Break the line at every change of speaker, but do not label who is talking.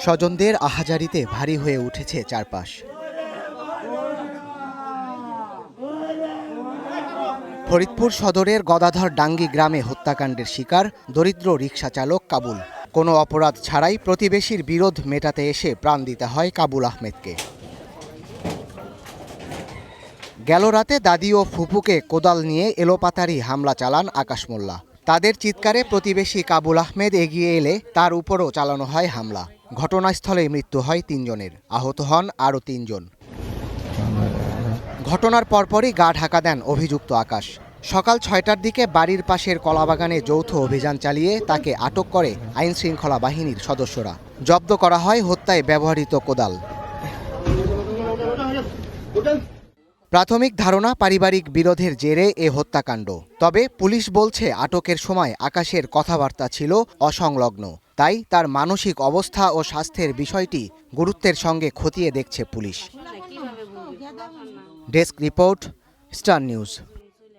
স্বজনদের আহাজারিতে ভারী হয়ে উঠেছে চারপাশ। ফরিদপুর সদরের গদাধর ডাঙ্গি গ্রামে হত্যাকাণ্ডের শিকার দরিদ্র রিকশা চালক কাবুল। কোনো অপরাধ ছাড়াই প্রতিবেশীর বিরোধ মেটাতে এসে প্রাণ দিতে হয় কাবুল আহমেদকে। গেল রাতে দাদি ও ফুপুকে কোদাল নিয়ে এলোপাতাড়ি হামলা চালান আকাশ মোল্লা। তাদের চিৎকারে প্রতিবেশী কাবুল আহমেদ এগিয়ে এলে তার উপরও চালানো হয় হামলা। ঘটনাস্থলে মৃত্যু হয় ৩ জনের, আহত হন আরও ৩ জন। ঘটনার পরপরই গা ঢাকা দেন অভিযুক্ত আকাশ। সকাল ৬টার দিকে বাড়ির পাশের কলাবাগানে যৌথ অভিযান চালিয়ে তাকে আটক করে আইনশৃঙ্খলা বাহিনীর সদস্যরা। জব্দ করা হয় হত্যায় ব্যবহৃত কোদাল। প্রাথমিক ধারণা পারিবারিক বিরোধের জেরে এ হত্যাকাণ্ড। তবে পুলিশ বলছে আটকের সময় আকাশের কথাবার্তা ছিল অসংলগ্ন। তাই তার মানসিক অবস্থা ও স্বাস্থ্যের বিষয়টি গুরুত্বের সঙ্গে খতিয়ে দেখছে police. Desk report, star news.